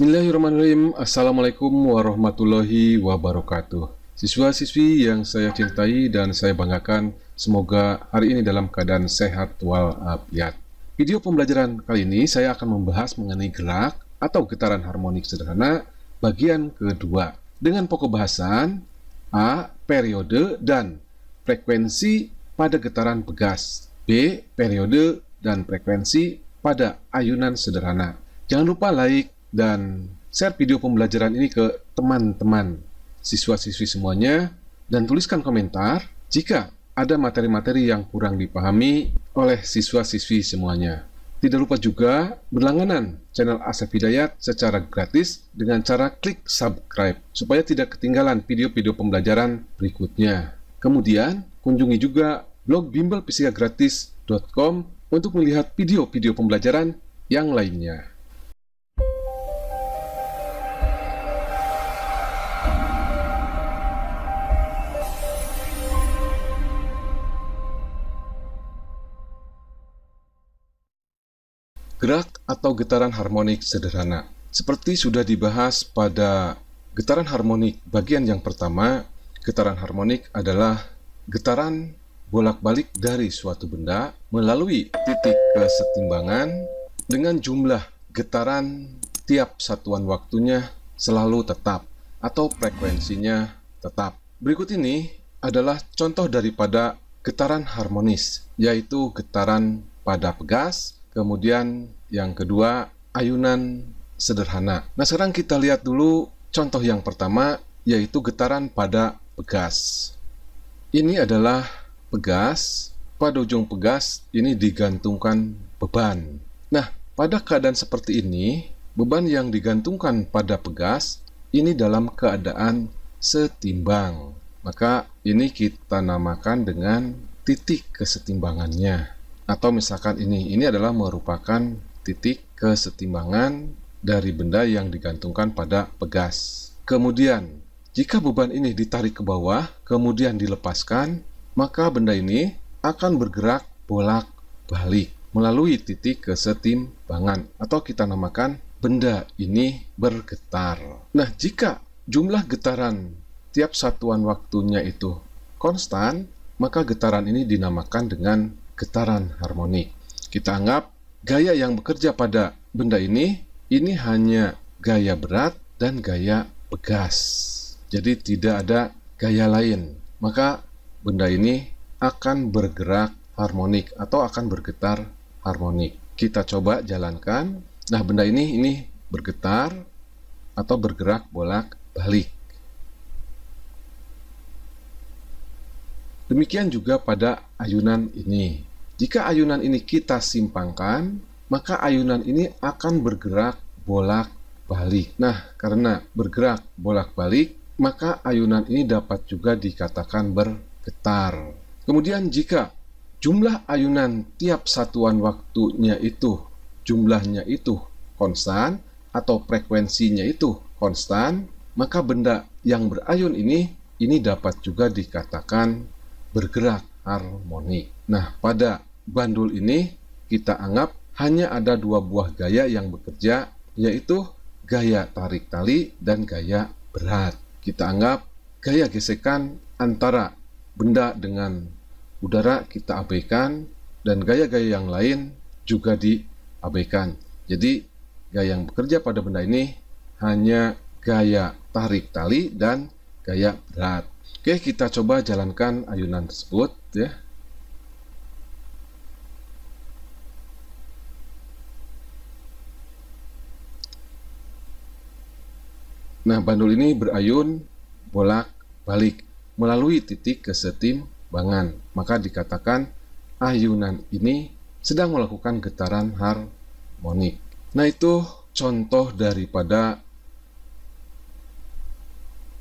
Bismillahirrahmanirrahim. Assalamualaikum warahmatullahi wabarakatuh. Siswa-siswi yang saya cintai dan saya banggakan, semoga hari ini dalam keadaan sehat walafiat. Video pembelajaran kali ini saya akan membahas mengenai gerak atau getaran harmonik sederhana bagian kedua dengan pokok bahasan A. Periode dan frekuensi pada getaran pegas, B. Periode dan frekuensi pada ayunan sederhana. Jangan lupa like dan share video pembelajaran ini ke teman-teman siswa-siswi semuanya, dan tuliskan komentar jika ada materi-materi yang kurang dipahami oleh siswa-siswi semuanya. Tidak lupa juga berlangganan channel Asep Hidayat secara gratis dengan cara klik subscribe supaya tidak ketinggalan video-video pembelajaran berikutnya. Kemudian kunjungi juga blog bimbelfisikagratis.com untuk melihat video-video pembelajaran yang lainnya. Gerak atau getaran harmonik sederhana. Seperti sudah dibahas pada getaran harmonik bagian yang pertama, getaran harmonik adalah getaran bolak-balik dari suatu benda melalui titik kesetimbangan dengan jumlah getaran tiap satuan waktunya selalu tetap atau frekuensinya tetap. Berikut ini adalah contoh daripada getaran harmonis, yaitu getaran pada pegas. Kemudian yang kedua, ayunan sederhana. Nah, sekarang kita lihat dulu contoh yang pertama, yaitu getaran pada pegas. Ini adalah pegas. Pada ujung pegas ini digantungkan beban. Nah, pada keadaan seperti ini, beban yang digantungkan pada pegas ini dalam keadaan setimbang. Maka ini kita namakan dengan titik kesetimbangannya. Atau misalkan ini adalah merupakan titik kesetimbangan dari benda yang digantungkan pada pegas. Kemudian, jika beban ini ditarik ke bawah, kemudian dilepaskan, maka benda ini akan bergerak bolak-balik melalui titik kesetimbangan, atau kita namakan benda ini bergetar. Nah, jika jumlah getaran tiap satuan waktunya itu konstan, maka getaran ini dinamakan dengan getaran harmonik. Kita anggap gaya yang bekerja pada benda ini hanya gaya berat dan gaya pegas. Jadi tidak ada gaya lain. Maka benda ini akan bergerak harmonik atau akan bergetar harmonik. Kita coba jalankan. Nah, benda ini bergetar atau bergerak bolak-balik. Demikian juga pada ayunan ini. Jika ayunan ini kita simpangkan, maka ayunan ini akan bergerak bolak-balik. Nah, karena bergerak bolak-balik, maka ayunan ini dapat juga dikatakan bergetar. Kemudian jika jumlah ayunan tiap satuan waktunya jumlahnya itu konstan atau frekuensinya itu konstan, maka benda yang berayun ini dapat juga dikatakan bergerak harmonik. Nah, pada bandul ini kita anggap hanya ada dua buah gaya yang bekerja, yaitu gaya tarik tali dan gaya berat. Kita anggap gaya gesekan antara benda dengan udara kita abaikan, dan gaya-gaya yang lain juga diabaikan. Jadi, gaya yang bekerja pada benda ini hanya gaya tarik tali dan gaya berat. Oke, kita coba jalankan ayunan tersebut ya. Nah, bandul ini berayun bolak-balik melalui titik kesetimbangan. Maka dikatakan ayunan ini sedang melakukan getaran harmonik. Nah, itu contoh daripada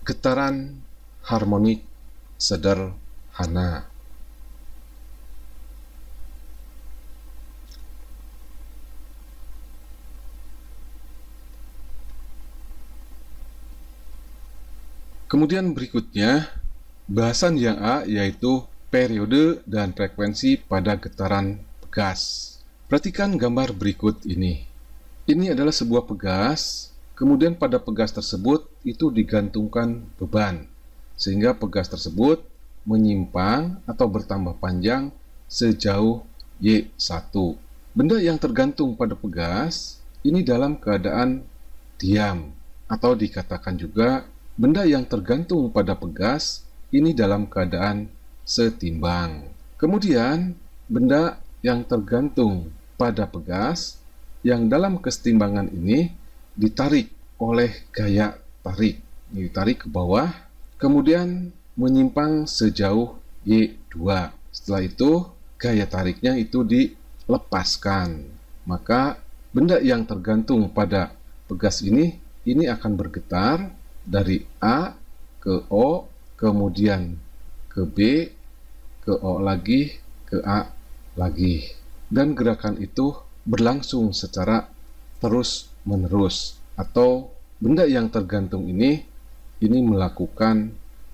getaran harmonik sederhana. Kemudian berikutnya, bahasan yang A, yaitu periode dan frekuensi pada getaran pegas. Perhatikan gambar berikut ini. Ini adalah sebuah pegas, Kemudian pada pegas tersebut itu digantungkan beban, sehingga pegas tersebut menyimpang atau bertambah panjang sejauh Y1. Benda yang tergantung pada pegas ini dalam keadaan diam, atau dikatakan juga benda yang tergantung pada pegas ini dalam keadaan setimbang. Kemudian benda yang tergantung pada pegas yang dalam kesetimbangan ini ditarik oleh gaya tarik. Ditarik ke bawah, kemudian menyimpang sejauh Y2. Setelah itu, gaya tariknya itu dilepaskan. Maka, benda yang tergantung pada pegas ini akan bergetar dari A ke O, kemudian ke B, ke O lagi, ke A lagi. Dan gerakan itu berlangsung secara terus-menerus, atau benda yang tergantung ini melakukan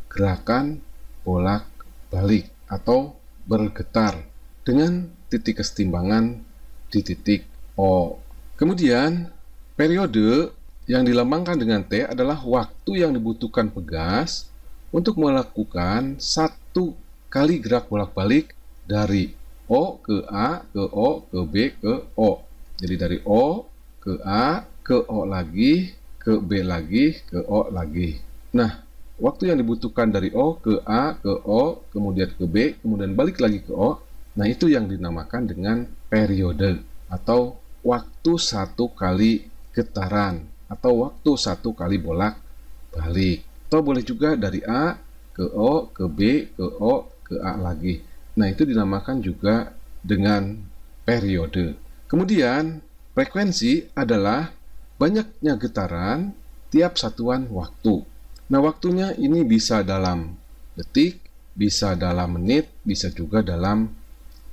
gerakan bolak-balik atau bergetar dengan titik kesetimbangan di titik O. Kemudian, periode yang dilambangkan dengan T adalah waktu yang dibutuhkan pegas untuk melakukan satu kali gerak bolak-balik dari O ke A, ke O, ke B, ke O. Jadi dari O ke A, ke O lagi, ke B lagi, ke O lagi. Nah, waktu yang dibutuhkan dari O ke A, ke O, kemudian ke B, kemudian balik lagi ke O. Nah, itu yang dinamakan dengan periode atau waktu satu kali getaran atau waktu satu kali bolak-balik. Atau boleh juga dari A ke O, ke B, ke O, ke A lagi. Nah, itu dinamakan juga dengan periode. Kemudian, frekuensi adalah banyaknya getaran tiap satuan waktu. Nah, waktunya ini bisa dalam detik, bisa dalam menit, bisa juga dalam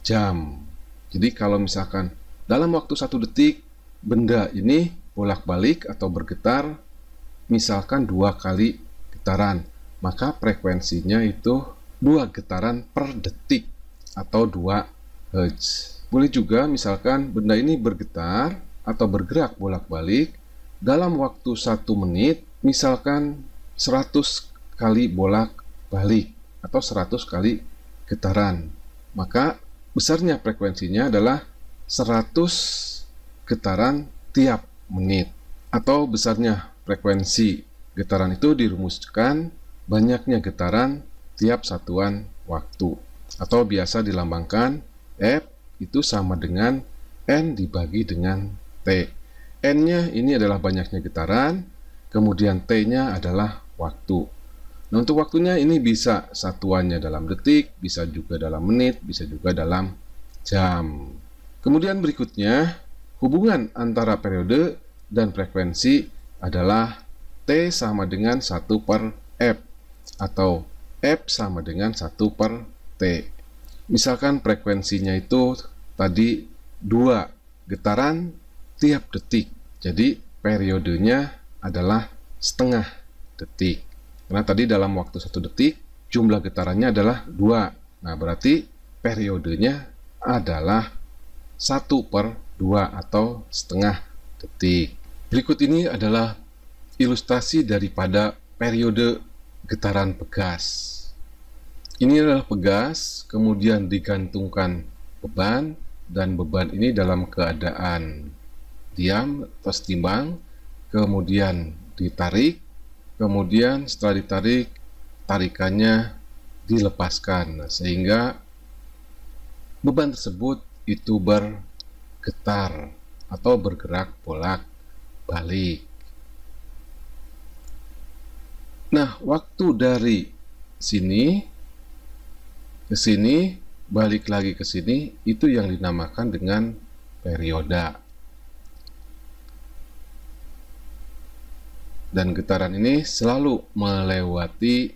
jam. Jadi, kalau misalkan dalam waktu 1 detik, benda ini bolak-balik atau bergetar, misalkan 2 kali getaran, maka frekuensinya itu 2 getaran per detik atau 2 Hz. Boleh juga misalkan benda ini bergetar atau bergerak bolak-balik dalam waktu 1 menit, misalkan 100 kali bolak-balik atau 100 kali getaran. Maka besarnya frekuensinya adalah 100 getaran tiap menit. Atau besarnya frekuensi getaran itu dirumuskan banyaknya getaran tiap satuan waktu. Atau biasa dilambangkan F itu sama dengan N dibagi dengan T. N-nya ini adalah banyaknya getaran, kemudian T-nya adalah waktu. Nah, untuk waktunya ini bisa satuannya dalam detik, bisa juga dalam menit, bisa juga dalam jam. Kemudian berikutnya, hubungan antara periode dan frekuensi adalah T sama dengan 1 per F, atau F sama dengan 1 per T. Misalkan frekuensinya itu tadi 2 getaran tiap detik. Jadi periodenya adalah setengah detik. Karena tadi dalam waktu 1 detik jumlah getarannya adalah 2. Nah, berarti periodenya adalah 1 per 2 atau setengah detik. Berikut ini adalah ilustrasi daripada periode getaran pegas. Ini adalah pegas, kemudian digantungkan beban, dan beban ini dalam keadaan diam atau setimbang, kemudian ditarik, kemudian setelah ditarik, tarikannya dilepaskan, sehingga beban tersebut itu bergetar atau bergerak bolak-balik. Nah, waktu dari sini ke sini, balik lagi ke sini, itu yang dinamakan dengan perioda. Dan getaran ini selalu melewati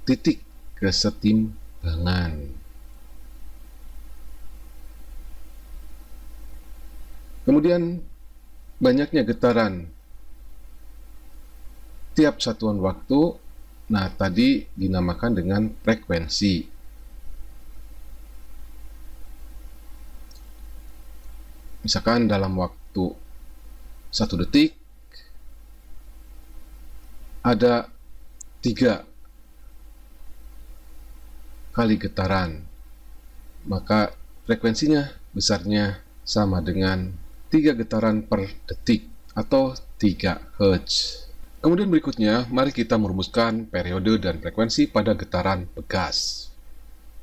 titik kesetimbangan. Kemudian, banyaknya getaran tiap satuan waktu. Nah, tadi dinamakan dengan frekuensi. Misalkan dalam waktu 1 detik, ada 3 kali getaran, maka frekuensinya besarnya sama dengan 3 getaran per detik atau 3 Hz. Kemudian berikutnya, mari kita merumuskan periode dan frekuensi pada getaran pegas.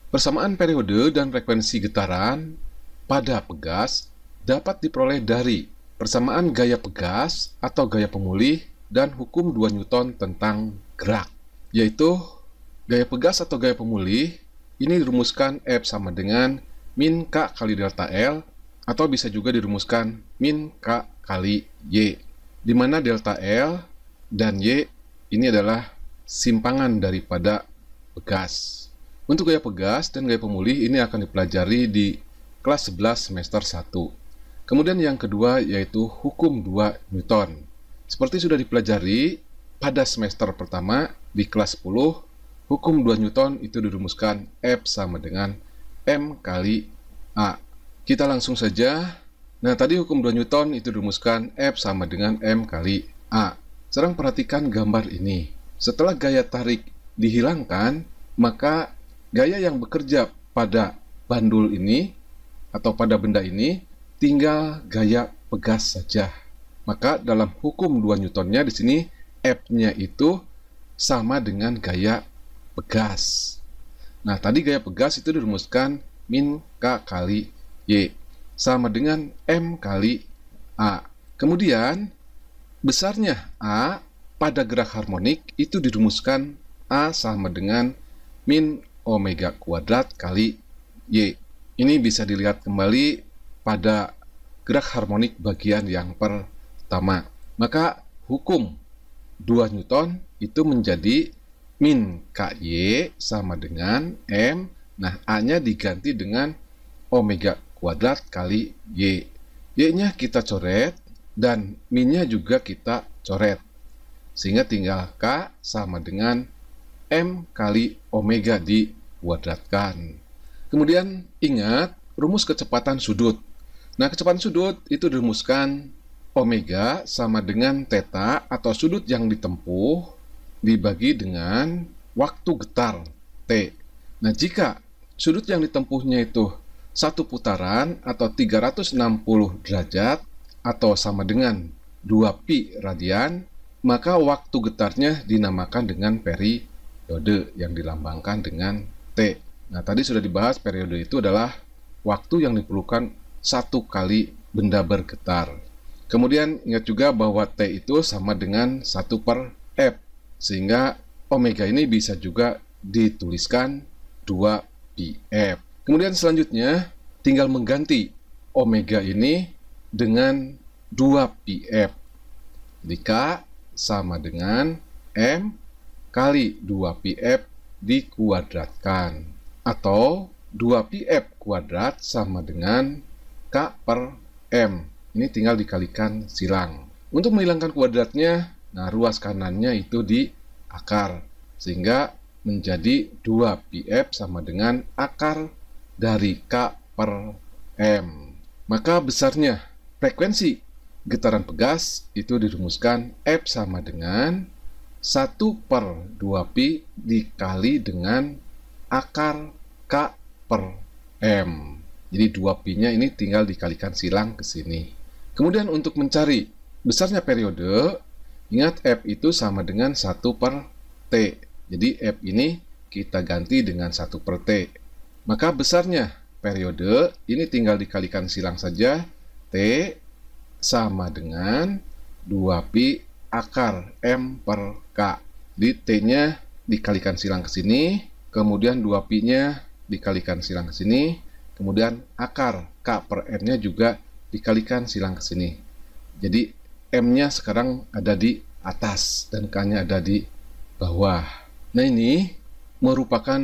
Persamaan periode dan frekuensi getaran pada pegas dapat diperoleh dari persamaan gaya pegas atau gaya pemulih dan hukum 2 Newton tentang gerak, yaitu gaya pegas atau gaya pemulih ini dirumuskan F sama dengan min K kali delta L, atau bisa juga dirumuskan min K kali Y, di mana delta L dan Y ini adalah simpangan daripada pegas. Untuk gaya pegas dan gaya pemulih ini akan dipelajari di kelas 11 semester 1. Kemudian yang kedua yaitu hukum 2 Newton. Seperti sudah dipelajari pada semester pertama di kelas 10, hukum 2 Newton itu dirumuskan F sama dengan M kali A. Kita langsung saja. Nah, tadi hukum 2 Newton itu dirumuskan F sama dengan M kali A. Sekarang perhatikan gambar ini. Setelah gaya tarik dihilangkan, maka gaya yang bekerja pada bandul ini atau pada benda ini tinggal gaya pegas saja. Maka dalam hukum 2 Newtonnya di sini F-nya itu sama dengan gaya pegas. Nah, tadi gaya pegas itu dirumuskan min K kali Y sama dengan M kali A. Kemudian besarnya A pada gerak harmonik itu dirumuskan A sama dengan min omega kuadrat kali Y. Ini bisa dilihat kembali pada gerak harmonik bagian yang pertama. Maka hukum 2 Newton itu menjadi min KY sama dengan M. Nah, A-nya diganti dengan omega kuadrat kali Y. Y-nya kita coret dan min-nya juga kita coret. Sehingga tinggal K sama dengan M kali omega dikuadratkan. Kemudian ingat rumus kecepatan sudut. Nah, kecepatan sudut itu dirumuskan omega sama dengan theta atau sudut yang ditempuh dibagi dengan waktu getar T. Nah, jika sudut yang ditempuhnya itu 1 putaran atau 360 derajat atau sama dengan 2 pi radian, maka waktu getarnya dinamakan dengan periode yang dilambangkan dengan T. Nah, tadi sudah dibahas periode itu adalah waktu yang diperlukan 1 kali benda bergetar. Kemudian ingat juga bahwa T itu sama dengan 1 per F, sehingga omega ini bisa juga dituliskan 2 pf. Kemudian selanjutnya tinggal mengganti omega ini dengan 2 pf. Jadi K sama dengan M kali 2 pf dikuadratkan, atau 2 pf kuadrat sama dengan K per M. Ini tinggal dikalikan silang. Untuk menghilangkan kuadratnya, nah ruas kanannya itu di akar, sehingga menjadi 2 pf sama dengan akar dari K per M. Maka besarnya frekuensi getaran pegas itu dirumuskan F sama dengan 1 per 2 pi dikali dengan akar K per M. Jadi 2 pi-nya ini tinggal dikalikan silang ke sini. Kemudian untuk mencari besarnya periode, ingat F itu sama dengan 1 per T. Jadi F ini kita ganti dengan 1 per T. Maka besarnya periode ini tinggal dikalikan silang saja. T sama dengan 2 pi akar M per K. Jadi T-nya dikalikan silang ke sini, kemudian 2 pi-nya dikalikan silang ke sini, kemudian akar K per M-nya juga dikalikan silang ke sini. Jadi M-nya sekarang ada di atas dan K-nya ada di bawah. Nah, ini merupakan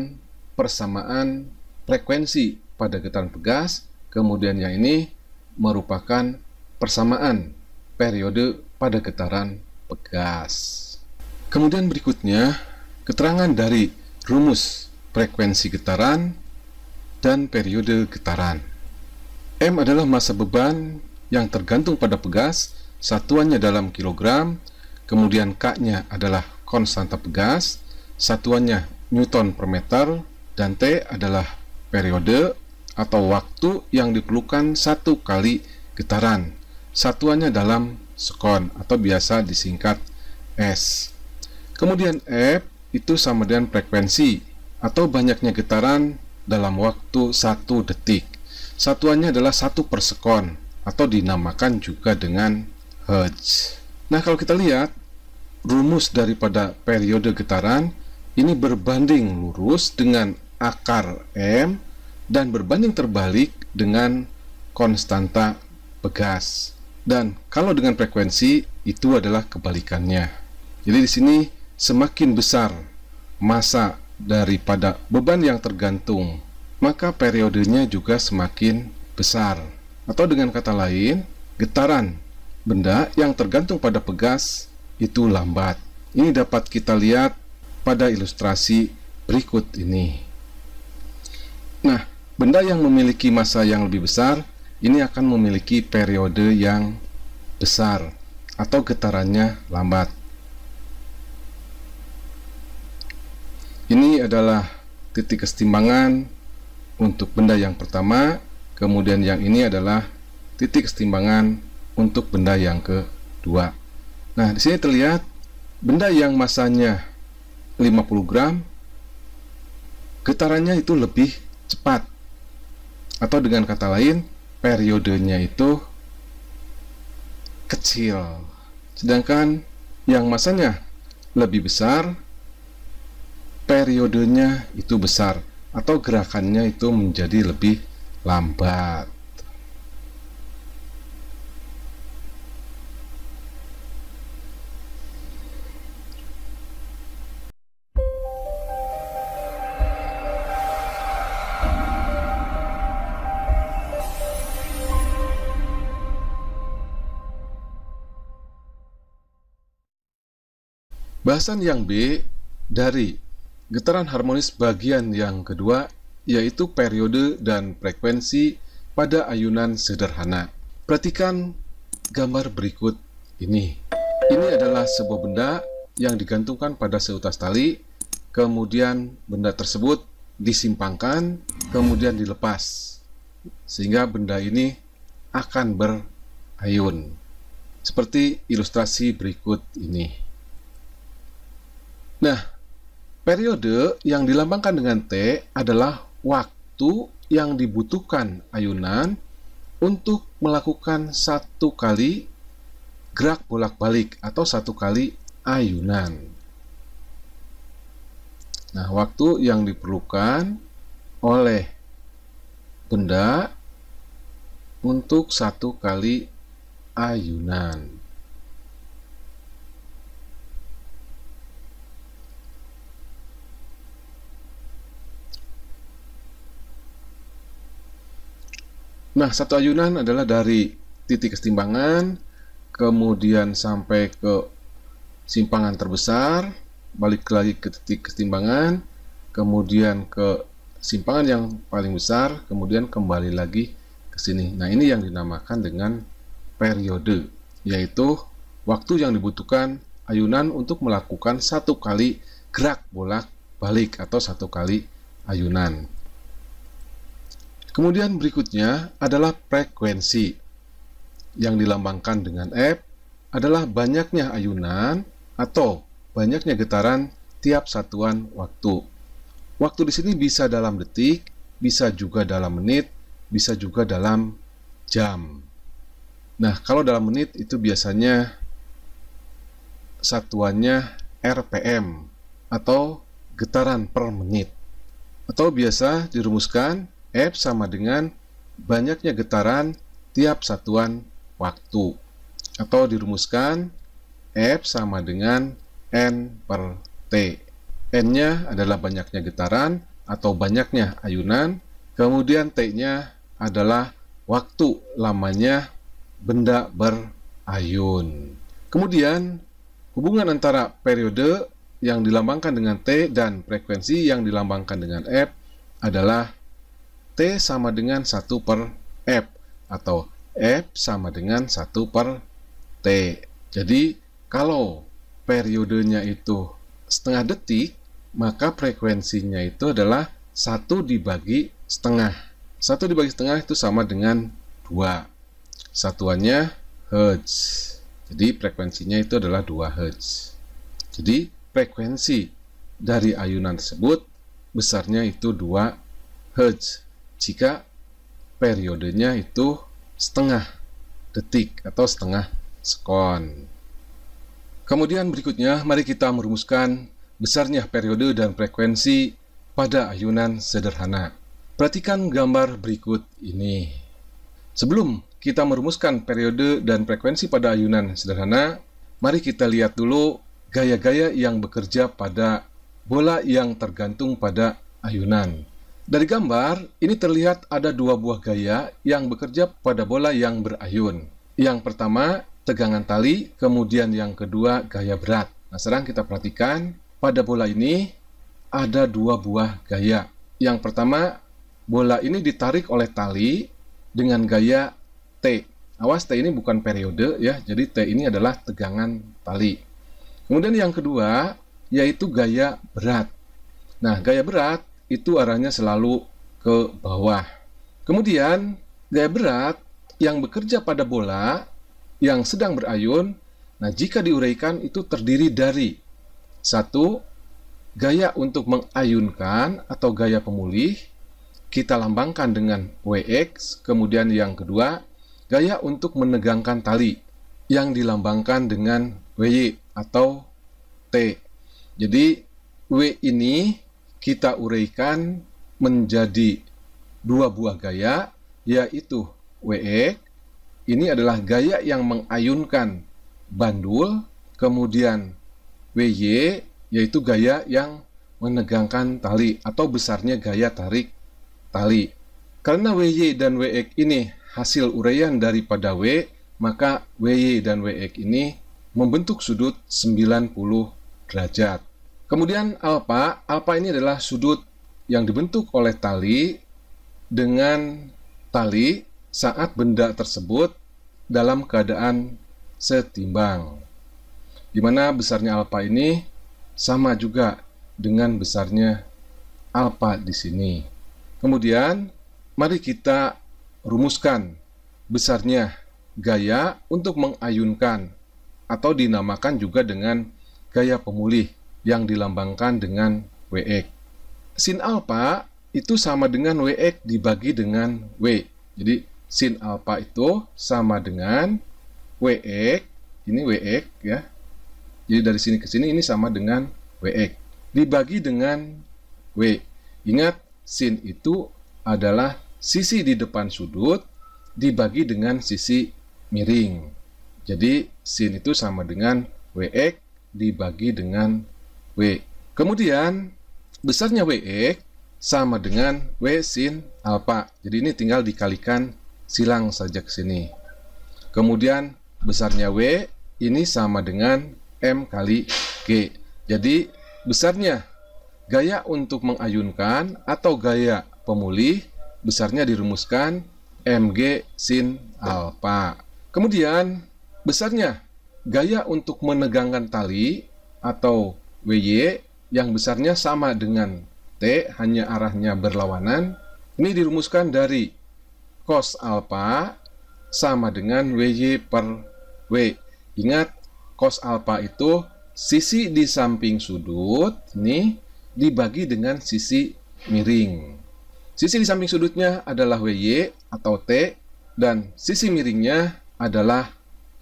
persamaan frekuensi pada getaran pegas, kemudian yang ini merupakan persamaan periode pada getaran pegas. Kemudian berikutnya, keterangan dari rumus frekuensi getaran dan periode getaran. M adalah massa beban yang tergantung pada pegas, satuannya dalam kilogram, kemudian K-nya adalah konstanta pegas, satuannya Newton per meter, dan T adalah periode atau waktu yang diperlukan satu kali getaran. Satuannya dalam sekon atau biasa disingkat S. Kemudian F itu sama dengan frekuensi atau banyaknya getaran dalam waktu 1 detik. Satuannya adalah 1 per sekon atau dinamakan juga dengan Hertz. Nah, kalau kita lihat rumus daripada periode getaran ini berbanding lurus dengan akar M dan berbanding terbalik dengan konstanta pegas. Dan kalau dengan frekuensi itu adalah kebalikannya. Jadi di sini semakin besar massa daripada beban yang tergantung, maka periodenya juga semakin besar. Atau dengan kata lain, getaran benda yang tergantung pada pegas itu lambat. Ini dapat kita lihat pada ilustrasi berikut ini. Nah, benda yang memiliki massa yang lebih besar ini akan memiliki periode yang besar atau getarannya lambat. Ini adalah titik kesetimbangan untuk benda yang pertama, kemudian yang ini adalah titik kesetimbangan untuk benda yang kedua. Nah, di sini terlihat benda yang massanya 50 gram, getarannya itu lebih cepat. Atau dengan kata lain, periodenya itu kecil. Sedangkan yang massanya lebih besar, periodenya itu besar atau gerakannya itu menjadi lebih lambat. Bahasan yang B dari getaran harmonis bagian yang kedua yaitu periode dan frekuensi pada ayunan sederhana. Perhatikan gambar berikut ini. Ini adalah sebuah benda yang digantungkan pada seutas tali, kemudian benda tersebut disimpangkan, kemudian dilepas, sehingga benda ini akan berayun. Seperti ilustrasi berikut ini. Nah, periode yang dilambangkan dengan T adalah waktu yang dibutuhkan ayunan untuk melakukan satu kali gerak bolak-balik atau satu kali ayunan. Nah, waktu yang diperlukan oleh benda untuk satu kali ayunan. Nah, satu ayunan adalah dari titik kesetimbangan, kemudian sampai ke simpangan terbesar, balik lagi ke titik kesetimbangan, kemudian ke simpangan yang paling besar, kemudian kembali lagi ke sini. Nah, ini yang dinamakan dengan periode, yaitu waktu yang dibutuhkan ayunan untuk melakukan satu kali gerak bolak-balik atau satu kali ayunan. Kemudian berikutnya adalah frekuensi yang dilambangkan dengan F adalah banyaknya ayunan atau banyaknya getaran tiap satuan waktu. Waktu di sini bisa dalam detik, bisa juga dalam menit, bisa juga dalam jam. Nah, kalau dalam menit itu biasanya satuannya RPM atau getaran per menit. Atau biasa dirumuskan F sama dengan banyaknya getaran tiap satuan waktu. Atau dirumuskan F sama dengan N per T. N-nya adalah banyaknya getaran atau banyaknya ayunan. Kemudian T-nya adalah waktu lamanya benda berayun. Kemudian hubungan antara periode yang dilambangkan dengan T dan frekuensi yang dilambangkan dengan F adalah T sama dengan 1 per F atau F sama dengan 1 per T. Jadi kalau periodenya itu setengah detik, maka frekuensinya itu adalah 1 dibagi setengah. 1 dibagi setengah itu sama dengan 2. Satuannya Hz. Jadi frekuensinya itu adalah 2 Hz. Jadi frekuensi dari ayunan tersebut besarnya itu 2 Hz jika periodenya itu setengah detik atau setengah sekon. Kemudian berikutnya, mari kita merumuskan besarnya periode dan frekuensi pada ayunan sederhana. Perhatikan gambar berikut ini. Sebelum kita merumuskan periode dan frekuensi pada ayunan sederhana, mari kita lihat dulu gaya-gaya yang bekerja pada bola yang tergantung pada ayunan. Dari gambar, ini terlihat ada 2 buah gaya yang bekerja pada bola yang berayun. Yang pertama, tegangan tali, kemudian yang kedua, gaya berat. Nah, sekarang kita perhatikan, pada bola ini ada 2 buah gaya. Yang pertama, bola ini ditarik oleh tali dengan gaya T. Awas, T ini bukan periode ya, jadi T ini adalah tegangan tali. Kemudian yang kedua, yaitu gaya berat. Nah, gaya berat itu arahnya selalu ke bawah. Kemudian, gaya berat yang bekerja pada bola yang sedang berayun, nah jika diuraikan itu terdiri dari 1. Gaya untuk mengayunkan atau gaya pemulih, kita lambangkan dengan Wx. Kemudian yang kedua, gaya untuk menegangkan tali, yang dilambangkan dengan Wy atau T. Jadi, W ini kita uraikan menjadi 2 buah gaya, yaitu Wx, ini adalah gaya yang mengayunkan bandul, kemudian Wy, yaitu gaya yang menegangkan tali atau besarnya gaya tarik tali. Karena Wy dan Wx ini hasil uraian daripada W, maka Wy dan Wx ini membentuk sudut 90 derajat. Kemudian alfa ini adalah sudut yang dibentuk oleh tali dengan tali saat benda tersebut dalam keadaan setimbang. Di mana besarnya alfa ini sama juga dengan besarnya alfa di sini. Kemudian mari kita rumuskan besarnya gaya untuk mengayunkan atau dinamakan juga dengan gaya pemulih yang dilambangkan dengan Wx. Sin alfa itu sama dengan Wx dibagi dengan W. Jadi sin alfa itu sama dengan Wx, ini Wx ya. Jadi dari sini ke sini ini sama dengan Wx dibagi dengan W. Ingat, sin itu adalah sisi di depan sudut dibagi dengan sisi miring. Jadi sin itu sama dengan Wx dibagi dengan W. Kemudian besarnya Wx sama dengan W sin alfa. Jadi ini tinggal dikalikan silang saja ke sini. Kemudian besarnya W ini sama dengan M kali G. Jadi besarnya gaya untuk mengayunkan atau gaya pemulih besarnya dirumuskan Mg sin alfa. Kemudian besarnya gaya untuk menegangkan tali atau Wy yang besarnya sama dengan T, hanya arahnya berlawanan. Ini dirumuskan dari cos alfa sama dengan Wy per W. Ingat, cos alfa itu sisi di samping sudut ini dibagi dengan sisi miring. Sisi di samping sudutnya adalah Wy atau T dan sisi miringnya adalah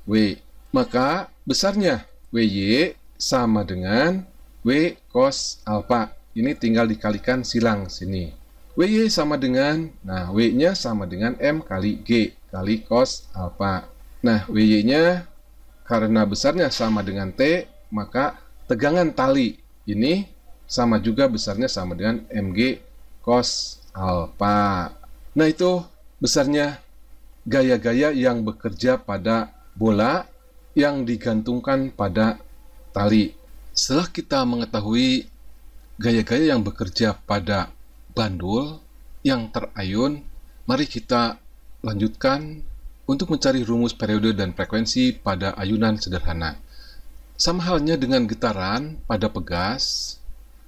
W. Maka besarnya Wy sama dengan W cos alfa. Ini tinggal dikalikan silang sini. Wy sama dengan, nah W-nya sama dengan M kali G kali cos alfa. Nah, Wy-nya karena besarnya sama dengan T, maka tegangan tali ini sama juga besarnya sama dengan Mg cos alfa. Nah, itu besarnya gaya-gaya yang bekerja pada bola yang digantungkan pada tali. Setelah kita mengetahui gaya-gaya yang bekerja pada bandul yang terayun, mari kita lanjutkan untuk mencari rumus periode dan frekuensi pada ayunan sederhana. Sama halnya dengan getaran pada pegas,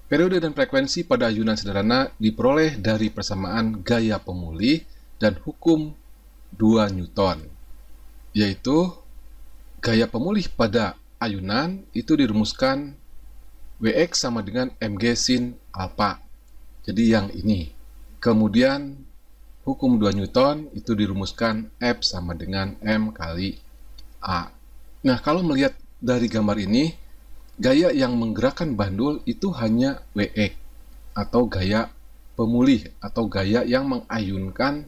periode dan frekuensi pada ayunan sederhana diperoleh dari persamaan gaya pemulih dan hukum 2 Newton, yaitu gaya pemulih pada ayunan itu dirumuskan Wx sama dengan mg sin alpha. Jadi yang ini. Kemudian hukum 2 Newton itu dirumuskan F sama dengan M kali A. Nah, kalau melihat dari gambar ini, gaya yang menggerakkan bandul itu hanya Wx atau gaya pemulih atau gaya yang mengayunkan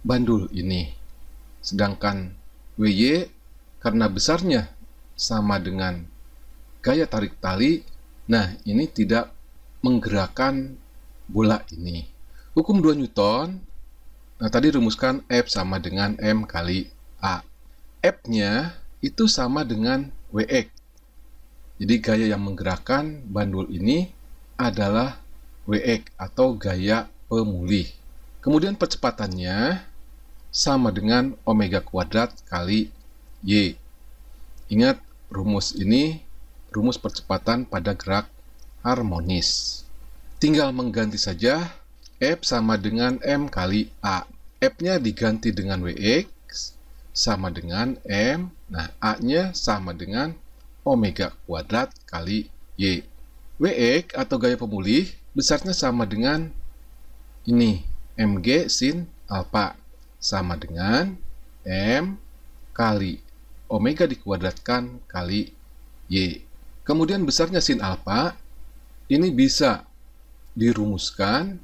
bandul ini. Sedangkan Wy karena besarnya sama dengan gaya tarik tali, nah ini tidak menggerakkan bola ini. Hukum 2 Newton, nah tadi rumuskan F sama dengan M kali A. F-nya itu sama dengan Wx. Jadi gaya yang menggerakkan bandul ini adalah Wx atau gaya pemulih. Kemudian percepatannya sama dengan omega kuadrat kali Y. Ingat, rumus ini rumus percepatan pada gerak harmonis. Tinggal mengganti saja F sama dengan M kali A. F-nya diganti dengan Wx sama dengan M. Nah, A-nya sama dengan omega kuadrat kali Y. Wx atau gaya pemulih besarnya sama dengan ini, mg sin alpha, sama dengan M kali omega dikuadratkan kali Y. Kemudian besarnya sin alpha ini bisa dirumuskan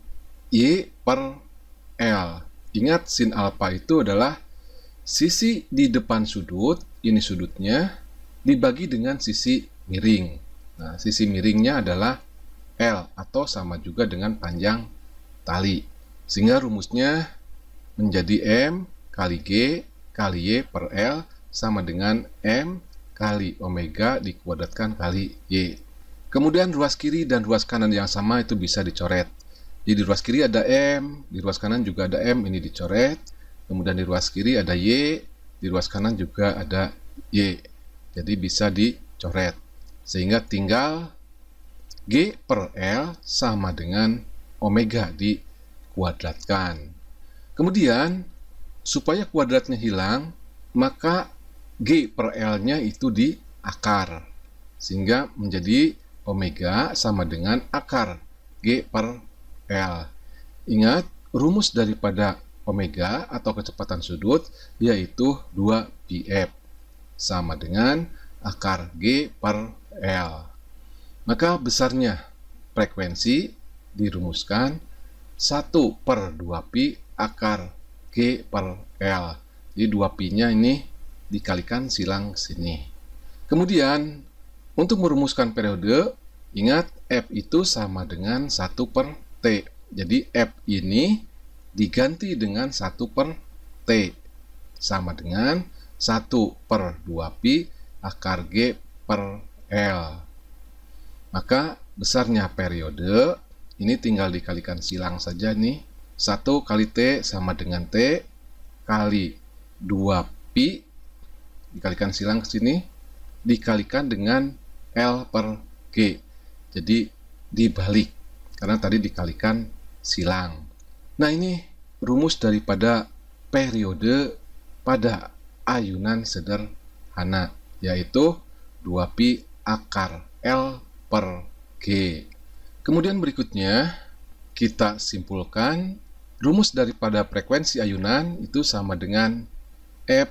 Y per L. Ingat, sin alpha itu adalah sisi di depan sudut, ini sudutnya, dibagi dengan sisi miring. Nah, sisi miringnya adalah L atau sama juga dengan panjang tali. Sehingga rumusnya menjadi M kali G kali Y per L sama dengan M kali omega dikuadratkan kali Y. Kemudian ruas kiri dan ruas kanan yang sama itu bisa dicoret. Jadi di ruas kiri ada M, di ruas kanan juga ada M, ini dicoret. Kemudian di ruas kiri ada Y, di ruas kanan juga ada Y. Jadi bisa dicoret. Sehingga tinggal G per L sama dengan omega dikuadratkan. Kemudian, supaya kuadratnya hilang, maka G per L-nya itu di akar. Sehingga menjadi omega sama dengan akar G per L. Ingat, rumus daripada omega atau kecepatan sudut yaitu 2πf sama dengan akar G per L. Maka besarnya frekuensi dirumuskan 1 per 2π akar G per L. Jadi 2π-nya ini dikalikan silang sini. Kemudian untuk merumuskan periode, ingat F itu sama dengan 1 per T. Jadi F ini diganti dengan 1 per T. Sama dengan 1 per 2π akar G per L. Maka besarnya periode, ini tinggal dikalikan silang saja nih. 1 kali T sama dengan T kali 2π, dikalikan silang ke sini, dikalikan dengan L per G. Jadi dibalik, karena tadi dikalikan silang. Nah, ini rumus daripada periode pada ayunan sederhana, yaitu 2π akar L per G. Kemudian berikutnya, kita simpulkan rumus daripada frekuensi ayunan itu sama dengan F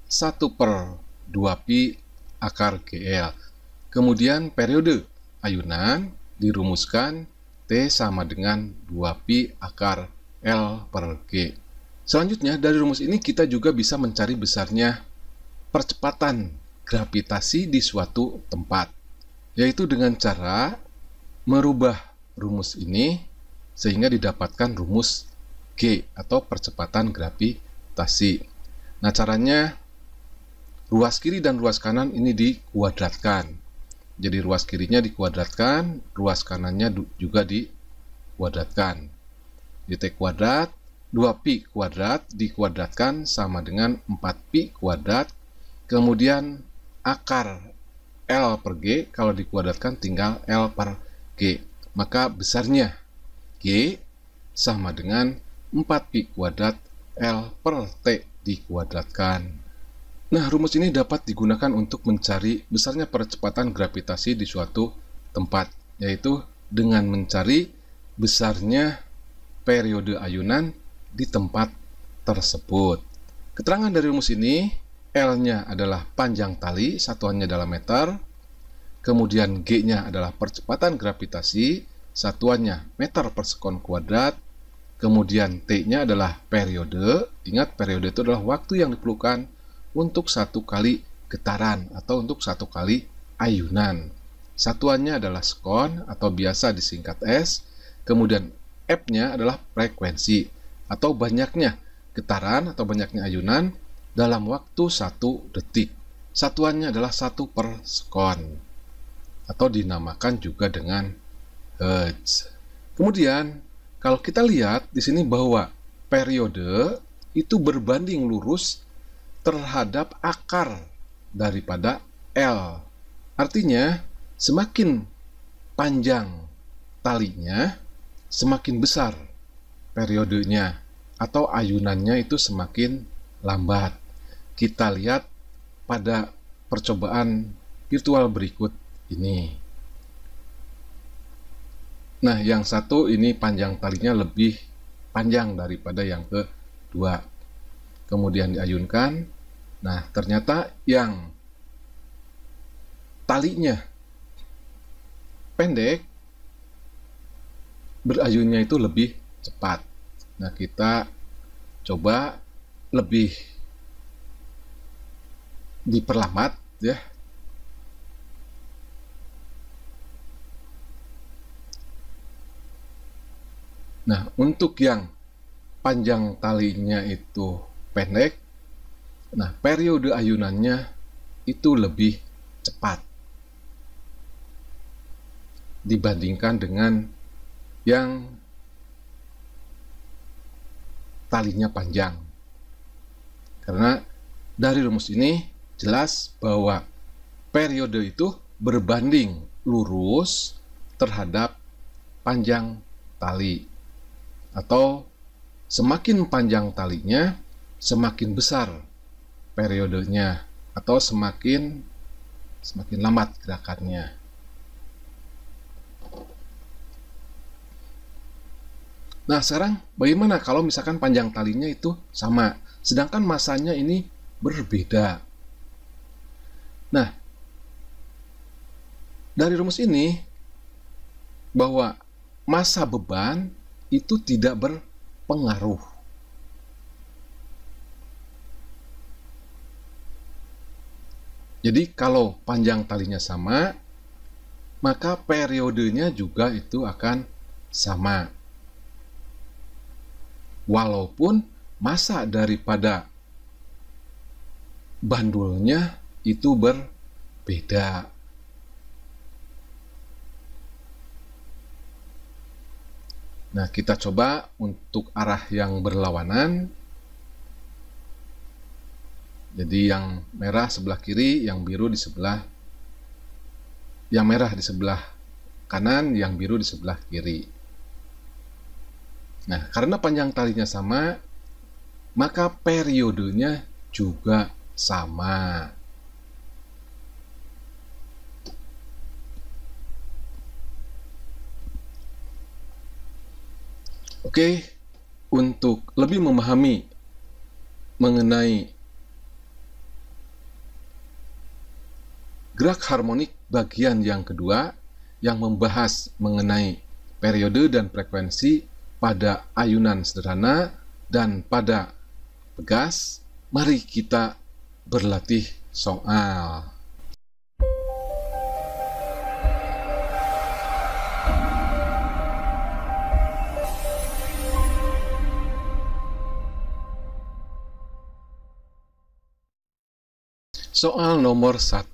1 per 2π akar GL. Kemudian periode ayunan dirumuskan T sama dengan 2π akar L per G. Selanjutnya, dari rumus ini kita juga bisa mencari besarnya percepatan gravitasi di suatu tempat, yaitu dengan cara merubah rumus ini sehingga didapatkan rumus G atau percepatan gravitasi. Nah, caranya ruas kiri dan ruas kanan ini dikuadratkan. Jadi ruas kirinya dikuadratkan, ruas kanannya juga dikuadratkan. Di T kuadrat, 2π kuadrat dikuadratkan sama dengan 4π kuadrat. Kemudian akar L per G, kalau dikuadratkan tinggal L per G. Maka besarnya G sama dengan 4pi kuadrat L per T dikuadratkan. Nah, rumus ini dapat digunakan untuk mencari besarnya percepatan gravitasi di suatu tempat, yaitu dengan mencari besarnya periode ayunan di tempat tersebut. Keterangan dari rumus ini, L-nya adalah panjang tali, satuannya adalah meter. Kemudian G-nya adalah percepatan gravitasi, satuannya meter per sekon kuadrat. Kemudian T-nya adalah periode. Ingat, periode itu adalah waktu yang diperlukan untuk satu kali getaran atau untuk satu kali ayunan. Satuannya adalah sekon atau biasa disingkat S. Kemudian F-nya adalah frekuensi atau banyaknya getaran atau banyaknya ayunan dalam waktu 1 detik. Satuannya adalah 1 per sekon atau dinamakan juga dengan Hertz. Kemudian kalau kita lihat di sini bahwa periode itu berbanding lurus terhadap akar daripada L. Artinya semakin panjang talinya, semakin besar periodenya atau ayunannya itu semakin lambat. Kita lihat pada percobaan virtual berikut ini. Nah, yang satu ini panjang talinya lebih panjang daripada yang kedua. Kemudian diayunkan. Nah, ternyata yang talinya pendek berayunnya itu lebih cepat. Nah, kita coba lebih diperlambat ya. Nah, untuk yang panjang talinya itu pendek, nah periode ayunannya itu lebih cepat dibandingkan dengan yang talinya panjang. Karena dari rumus ini jelas bahwa periode itu berbanding lurus terhadap panjang tali, atau semakin panjang talinya semakin besar periodenya, atau semakin lambat gerakannya. Nah, sekarang bagaimana kalau misalkan panjang talinya itu sama, sedangkan masanya ini berbeda? Nah, dari rumus ini bahwa massa beban itu tidak berpengaruh. Jadi kalau panjang talinya sama, maka periodenya juga itu akan sama. Walaupun massa daripada bandulnya itu berbeda. Nah, kita coba untuk arah yang berlawanan. Jadi yang merah sebelah kiri, yang biru di sebelah, yang merah di sebelah kanan, yang biru di sebelah kiri. Nah, karena panjang talinya sama, maka periodenya juga sama. Oke, untuk lebih memahami mengenai gerak harmonik bagian yang kedua yang membahas mengenai periode dan frekuensi pada ayunan sederhana dan pada pegas, mari kita berlatih soal. Soal nomor 1.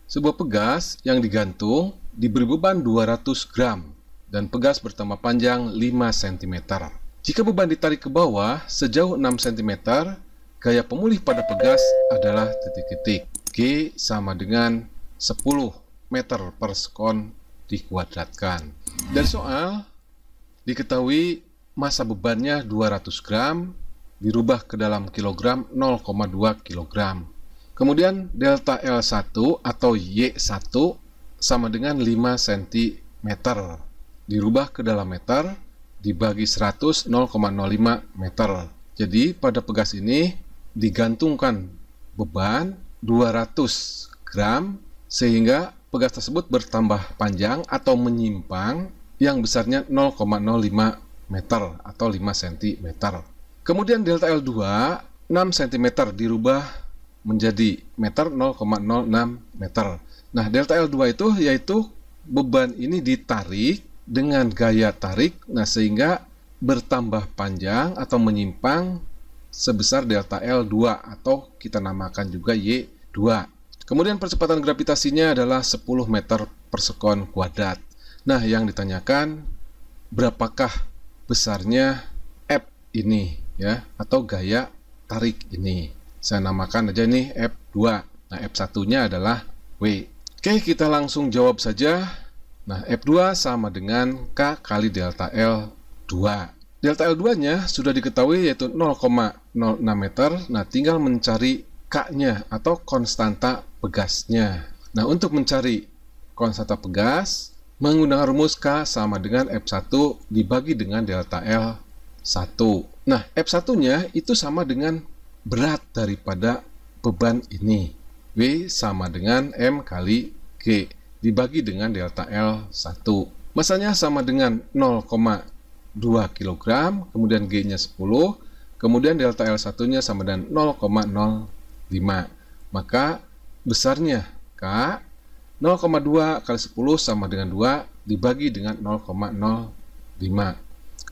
Sebuah pegas yang digantung diberi beban 200 gram dan pegas bertambah panjang 5 cm. Jika beban ditarik ke bawah sejauh 6 cm, gaya pemulih pada pegas adalah titik-titik. G sama dengan 10 meter per sekon dikuadratkan. Dari soal diketahui masa bebannya 200 gram dirubah ke dalam kilogram 0,2 kilogram. Kemudian delta L1 atau Y1 sama dengan 5 cm dirubah ke dalam meter dibagi 100 0,05 meter. Jadi pada pegas ini digantungkan beban 200 gram sehingga pegas tersebut bertambah panjang atau menyimpang yang besarnya 0,05 meter atau 5 cm. Kemudian delta L2 6 cm dirubah menjadi meter 0,06 meter. Nah, delta L2 itu yaitu beban ini ditarik dengan gaya tarik, nah sehingga bertambah panjang atau menyimpang sebesar delta L2 atau kita namakan juga Y2. Kemudian percepatan gravitasinya adalah 10 meter per sekon kuadrat. Nah, yang ditanyakan berapakah besarnya F ini ya atau gaya tarik ini. Saya namakan aja ini F2. Nah, F1-nya adalah W. Oke, kita langsung jawab saja. Nah, F2 sama dengan K kali delta L2. Delta L2-nya sudah diketahui yaitu 0,06 meter. Nah, tinggal mencari K-nya atau konstanta pegasnya. Nah, untuk mencari konstanta pegas, menggunakan rumus K sama dengan F1 dibagi dengan delta L1. Nah, F1-nya itu sama dengan berat daripada beban ini. W sama dengan M kali G dibagi dengan delta L1. Masanya sama dengan 0,2 kg, kemudian G-nya 10, kemudian delta L1-nya sama dengan 0,05. Maka besarnya K 0,2 kali 10 sama dengan 2 dibagi dengan 0,05.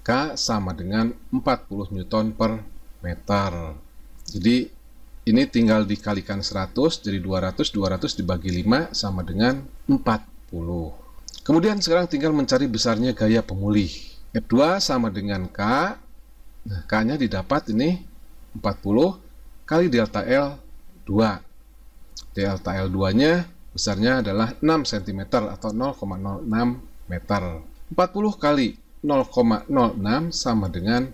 K sama dengan 40 Newton per meter. Jadi ini tinggal dikalikan 100, jadi 200 dibagi 5 sama dengan 40. Kemudian sekarang tinggal mencari besarnya gaya pemulih. F2 sama dengan K. Nah, K-nya didapat ini 40 kali delta L2. Delta L2-nya besarnya adalah 6 cm atau 0,06 meter. 40 kali 0,06 sama dengan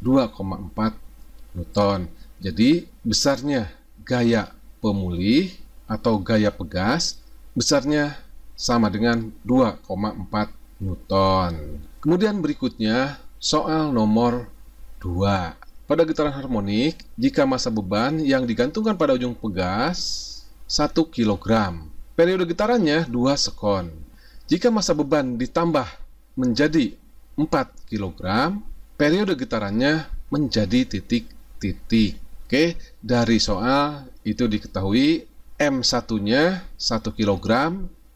2,4 Newton. Jadi besarnya gaya pemulih atau gaya pegas besarnya sama dengan 2,4 Newton. Kemudian berikutnya soal nomor 2. Pada getaran harmonik, jika massa beban yang digantungkan pada ujung pegas 1 kg, periode getarannya 2 sekon. Jika massa beban ditambah menjadi 4 kg, periode getarannya menjadi titik-titik. Oke, dari soal itu diketahui M1-nya 1 kg,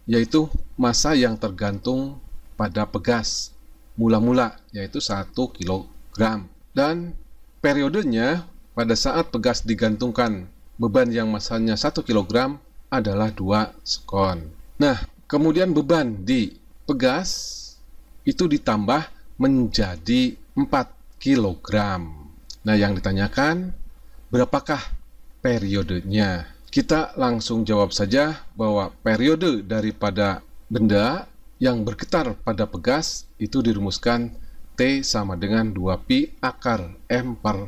yaitu massa yang tergantung pada pegas mula-mula, yaitu 1 kg. Dan periodenya pada saat pegas digantungkan beban yang massanya 1 kg adalah 2 sekon. Nah, kemudian beban di pegas itu ditambah menjadi 4 kg. Nah, yang ditanyakan berapakah periodenya? Kita langsung jawab saja bahwa periode daripada benda yang bergetar pada pegas itu dirumuskan T sama dengan 2pi akar M per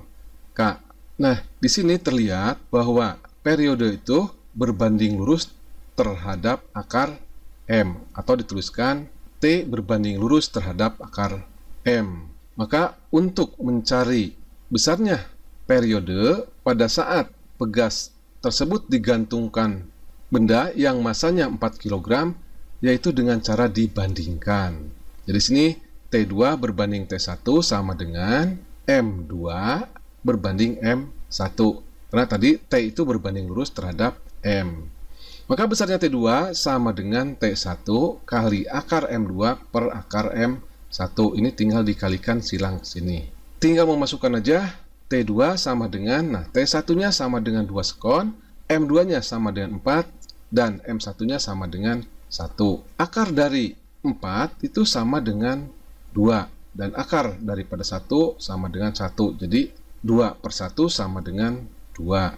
K. Nah, di sini terlihat bahwa periode itu berbanding lurus terhadap akar M atau dituliskan T berbanding lurus terhadap akar M. Maka untuk mencari besarnya periode pada saat pegas tersebut digantungkan benda yang massanya 4 kg, yaitu dengan cara dibandingkan. Jadi sini T2 berbanding T1 sama dengan M2 berbanding M1. Karena tadi T itu berbanding lurus terhadap M. Maka besarnya T2 sama dengan T1 kali akar M2 per akar M1. Ini tinggal dikalikan silang sini. Tinggal memasukkan aja T2 sama dengan, nah T1-nya sama dengan 2 sekon, M2-nya sama dengan 4, dan M1-nya sama dengan 1. Akar dari 4 itu sama dengan 2, dan akar daripada 1 sama dengan 1. Jadi 2 per 1 sama dengan 2.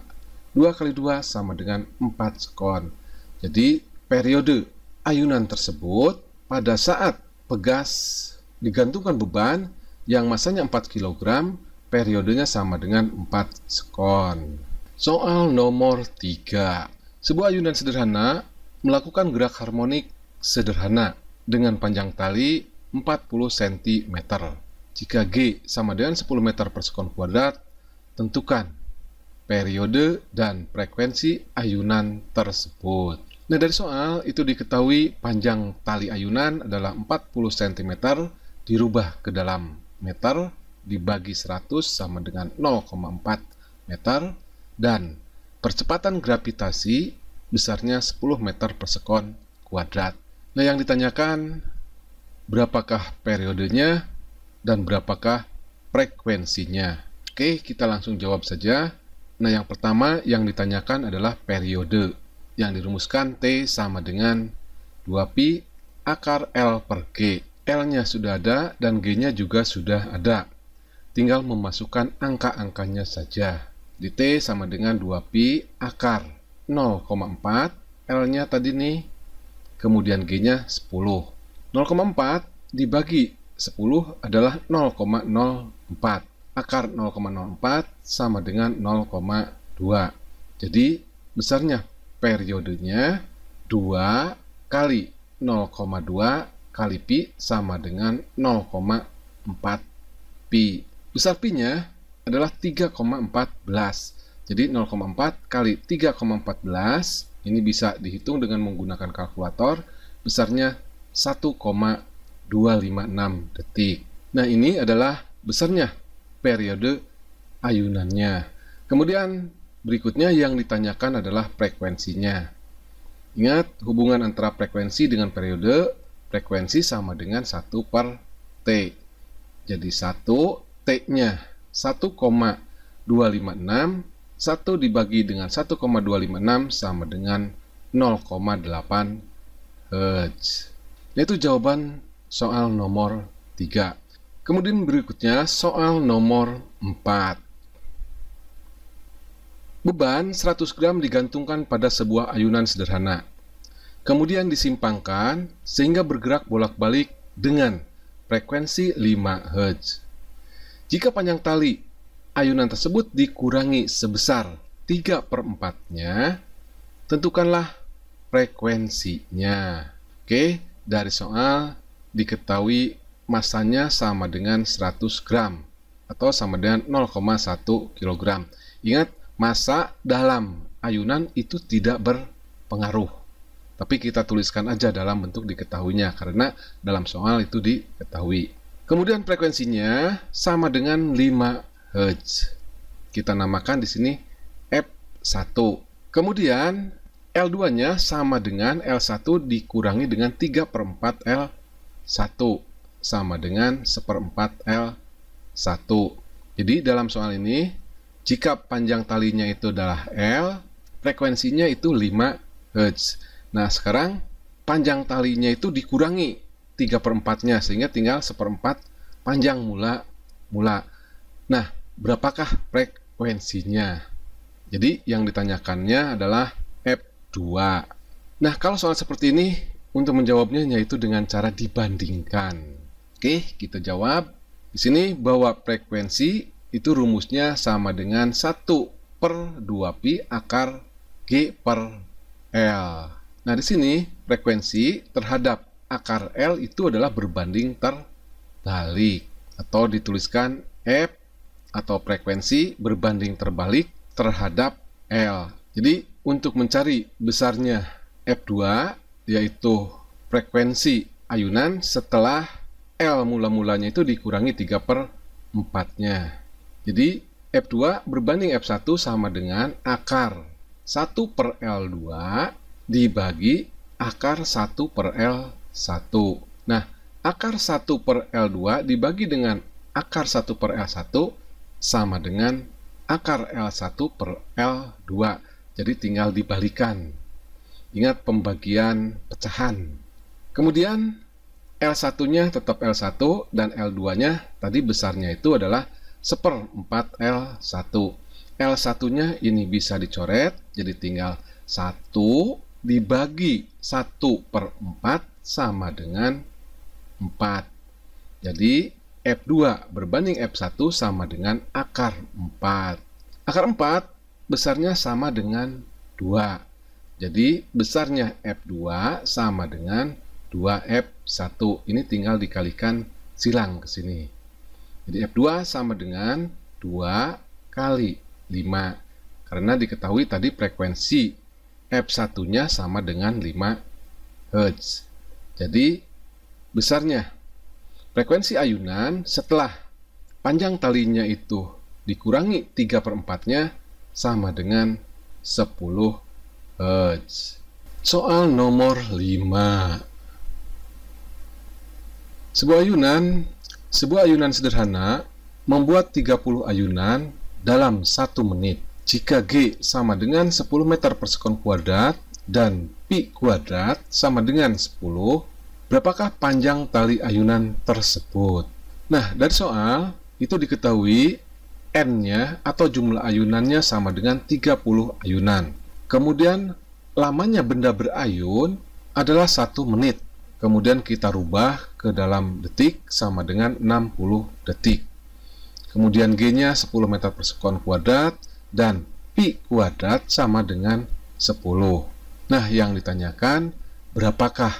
2 kali 2 sama dengan 4 sekon. Jadi periode ayunan tersebut pada saat pegas digantungkan beban yang masanya 4 kg, periodenya sama dengan 4 sekon. Soal nomor 3. Sebuah ayunan sederhana melakukan gerak harmonik sederhana dengan panjang tali 40 cm. Jika G sama dengan 10 meter per sekon kuadrat, tentukan periode dan frekuensi ayunan tersebut. Nah, dari soal itu diketahui panjang tali ayunan adalah 40 cm dirubah ke dalam meter dibagi 100 sama dengan 0,4 meter dan percepatan gravitasi besarnya 10 meter per sekon kuadrat. Nah, yang ditanyakan berapakah periodenya dan berapakah frekuensinya. Oke, kita langsung jawab saja. Nah, yang pertama yang ditanyakan adalah periode, yang dirumuskan T sama dengan 2pi akar L per G. L-nya sudah ada dan G-nya juga sudah ada. Tinggal memasukkan angka-angkanya saja. Di T sama dengan 2pi akar 0,4, L-nya tadi nih, kemudian G-nya 10. 0,4 dibagi 10 adalah 0,04. Akar 0,04 sama dengan 0,2. Jadi besarnya periodenya 2 kali 0,2 kali pi sama dengan 0,4 pi. Besar pi-nya adalah 3,14. Jadi 0,4 kali 3,14 ini bisa dihitung dengan menggunakan kalkulator. Besarnya 1,256 detik. Nah, ini adalah besarnya periode ayunannya. Kemudian berikutnya yang ditanyakan adalah frekuensinya. Ingat, hubungan antara frekuensi dengan periode, frekuensi sama dengan 1 per T. Jadi 1, T-nya 1,256, 1 dibagi dengan 1,256 sama dengan 0,8 Hz. Itu jawaban soal nomor 3. Kemudian berikutnya soal nomor 4. Beban 100 gram digantungkan pada sebuah ayunan sederhana. Kemudian disimpangkan sehingga bergerak bolak-balik dengan frekuensi 5 Hz. Jika panjang tali ayunan tersebut dikurangi sebesar 3/4-nya, tentukanlah frekuensinya. Oke, dari soal diketahui masanya sama dengan 100 gram atau sama dengan 0,1 kg. Ingat, massa dalam ayunan itu tidak berpengaruh. Tapi kita tuliskan aja dalam bentuk diketahuinya karena dalam soal itu diketahui. Kemudian frekuensinya sama dengan 5 Hz. Kita namakan di sini F1. Kemudian L2-nya sama dengan L1 dikurangi dengan 3/4 L1. Sama dengan 1/4 L1. Jadi dalam soal ini, jika panjang talinya itu adalah L, frekuensinya itu 5 Hz. Nah, sekarang panjang talinya itu dikurangi 3/4-nya, sehingga tinggal 1/4 panjang mula. Nah, berapakah frekuensinya? Jadi yang ditanyakannya adalah F2. Nah, kalau soal seperti ini, untuk menjawabnya yaitu dengan cara dibandingkan. Oke, kita jawab. Di sini bahwa frekuensi itu rumusnya sama dengan 1/2pi akar G per L. Nah, di sini frekuensi terhadap akar L itu adalah berbanding terbalik. Atau dituliskan F atau frekuensi berbanding terbalik terhadap L. Jadi, untuk mencari besarnya F2, yaitu frekuensi ayunan setelah L mula-mulanya itu dikurangi 3/4-nya. Jadi F2 berbanding F1 sama dengan akar 1/L2 dibagi akar 1/L1. Nah, akar 1/L2 dibagi dengan akar 1/L1 sama dengan akar L1/L2. Jadi tinggal dibalikan. Ingat pembagian pecahan. Kemudian L1-nya tetap L1 dan L2-nya tadi besarnya itu adalah 1/4 L1. L1-nya ini bisa dicoret, jadi tinggal 1 dibagi 1/4 sama dengan 4. Jadi, F2 berbanding F1 sama dengan akar 4. Akar 4 besarnya sama dengan 2. Jadi, besarnya F2 sama dengan 2F1. Ini tinggal dikalikan silang ke sini. Jadi, F2 sama dengan 2 kali 5. Karena diketahui tadi frekuensi F1-nya sama dengan 5 Hz. Jadi, besarnya frekuensi ayunan setelah panjang talinya itu dikurangi 3/4-nya sama dengan 10 Hz. Soal nomor 5. Sebuah ayunan sederhana membuat 30 ayunan dalam 1 menit. Jika G sama dengan 10 meter per sekon kuadrat dan Pi kuadrat sama dengan 10, berapakah panjang tali ayunan tersebut? Nah, dari soal itu diketahui N-nya atau jumlah ayunannya sama dengan 30 ayunan. Kemudian lamanya benda berayun adalah 1 menit. Kemudian kita rubah ke dalam detik sama dengan 60 detik. Kemudian G-nya 10 meter per sekon kuadrat dan Pi kuadrat sama dengan 10. Nah, yang ditanyakan berapakah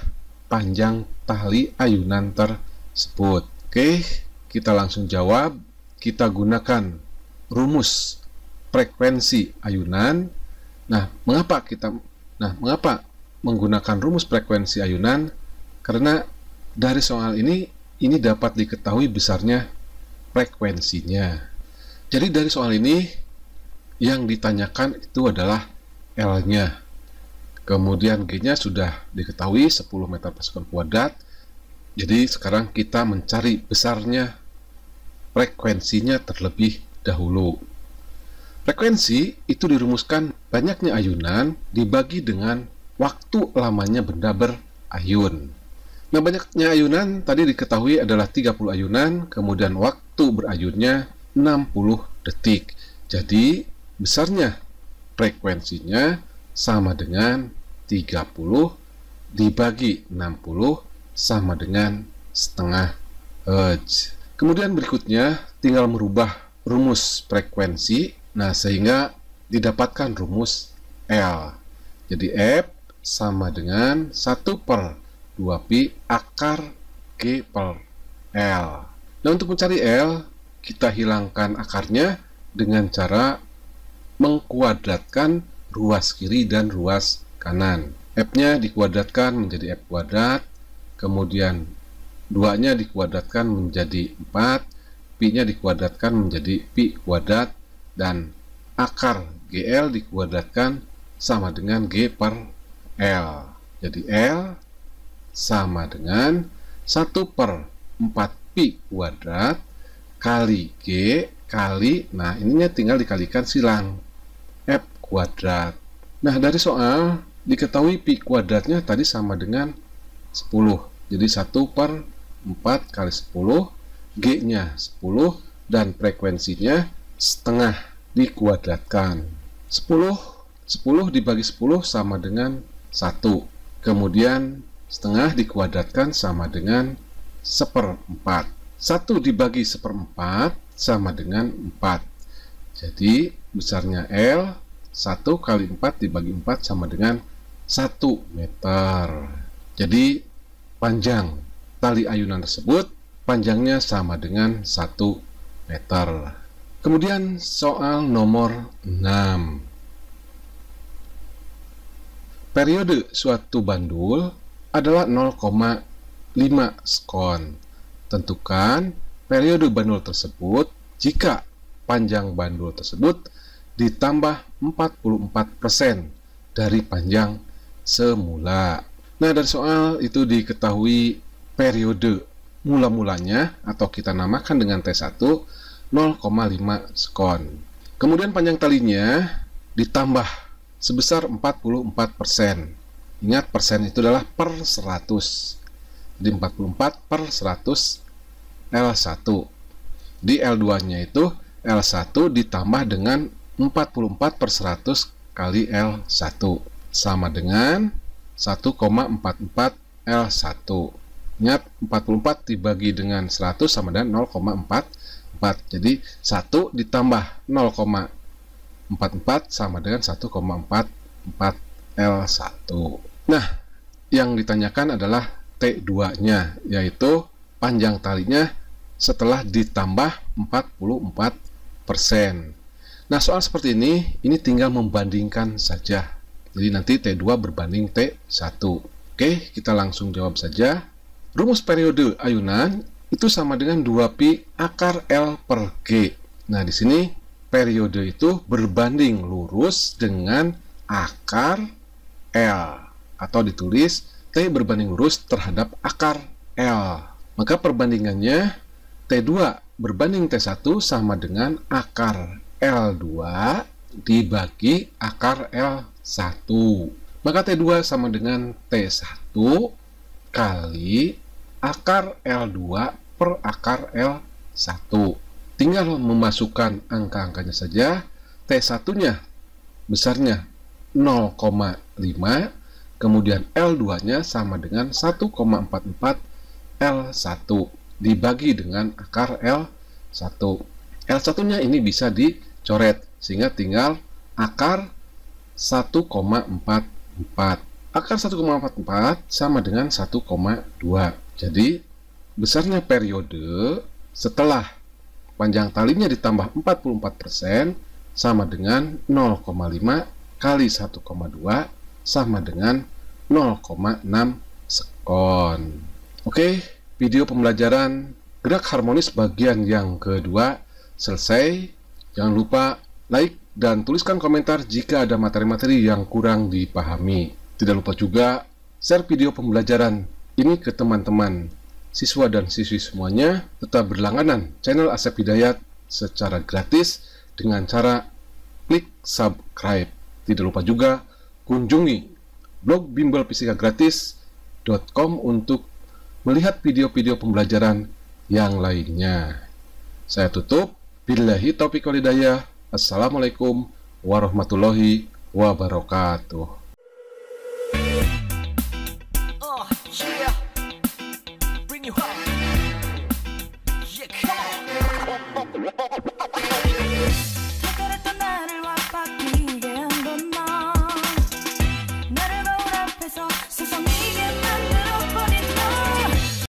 panjang tali ayunan tersebut? Oke, kita langsung jawab. Kita gunakan rumus frekuensi ayunan. Nah, mengapa menggunakan rumus frekuensi ayunan? Karena dari soal ini dapat diketahui besarnya frekuensinya. Jadi dari soal ini yang ditanyakan itu adalah L-nya. Kemudian G-nya sudah diketahui 10 meter per sekon kuadrat. Jadi sekarang kita mencari besarnya frekuensinya terlebih dahulu. Frekuensi itu dirumuskan banyaknya ayunan dibagi dengan waktu lamanya benda berayun. Nah, banyaknya ayunan tadi diketahui adalah 30 ayunan, kemudian waktu berayunnya 60 detik. Jadi, besarnya frekuensinya sama dengan 30 dibagi 60 sama dengan setengah Hz. Kemudian berikutnya tinggal merubah rumus frekuensi, nah sehingga didapatkan rumus L. Jadi F sama dengan 1/2pi akar G per L. Nah, untuk mencari L, kita hilangkan akarnya dengan cara mengkuadratkan ruas kiri dan ruas kanan. F-nya dikuadratkan menjadi F kuadrat, kemudian 2-nya dikuadratkan menjadi 4, Pi-nya dikuadratkan menjadi Pi kuadrat, dan akar GL dikuadratkan sama dengan G per L. Jadi L sama dengan 1/4 Pi kuadrat kali G kali, nah ininya tinggal dikalikan silang, F kuadrat. Nah, dari soal diketahui Pi kuadratnya tadi sama dengan 10. Jadi 1/4 kali 10, G-nya 10, dan frekuensinya setengah dikuadratkan. 10 dibagi 10 sama dengan 1. Kemudian setengah dikuadratkan sama dengan 1/4. 1 dibagi 1/4 sama dengan 4. Jadi besarnya L 1 kali 4 dibagi 4 sama dengan 1 meter. Jadi panjang tali ayunan tersebut panjangnya sama dengan 1 meter. Kemudian soal nomor 6. Periode suatu bandul adalah 0,5 sekon. Tentukan periode bandul tersebut jika panjang bandul tersebut ditambah 44% dari panjang semula. Nah, dari soal itu diketahui periode mula-mulanya atau kita namakan dengan T1 0,5 sekon. Kemudian panjang talinya ditambah sebesar 44%. Ingat, persen itu adalah per 100. Jadi 44/100 L1. Di L2-nya itu L1 ditambah dengan 44/100 kali L1. sama dengan 1,44 L1. Ingat, 44 dibagi dengan 100 sama dengan 0,44. Jadi 1 ditambah 0,44 sama dengan 1,44 L1. Nah, yang ditanyakan adalah T2-nya, yaitu panjang talinya setelah ditambah 44%. Nah, soal seperti ini tinggal membandingkan saja. Jadi nanti T2 berbanding T1. Oke, kita langsung jawab saja. Rumus periode ayunan itu sama dengan 2pi akar L per G. Nah, di sini periode itu berbanding lurus dengan akar L, atau ditulis T berbanding lurus terhadap akar L. Maka perbandingannya T2 berbanding T1 sama dengan akar L2 dibagi akar L1. Maka T2 sama dengan T1 kali akar L2 per akar L1. Tinggal memasukkan angka-angkanya saja. T1-nya besarnya 0,5, kemudian L2-nya sama dengan 1,44 L1 dibagi dengan akar L1. L1-nya ini bisa dicoret, sehingga tinggal akar 1,44. Akar 1,44 sama dengan 1,2. Jadi, besarnya periode setelah panjang talinya ditambah 44% sama dengan 0,5 kali 1,2 sama dengan 0,6 sekon. Oke, video pembelajaran gerak harmonis bagian yang kedua selesai. Jangan lupa like dan tuliskan komentar jika ada materi-materi yang kurang dipahami. Tidak lupa juga share video pembelajaran ini ke teman-teman siswa dan siswi semuanya. Tetap berlangganan channel Asep Hidayat secara gratis dengan cara klik subscribe. Tidak lupa juga kunjungi blog bimbelfisikagratis.com untuk melihat video-video pembelajaran yang lainnya. Saya tutup. Billahi taufiq wal hidayah. Assalamualaikum warahmatullahi wabarakatuh. Bring you home. Yeah, come on.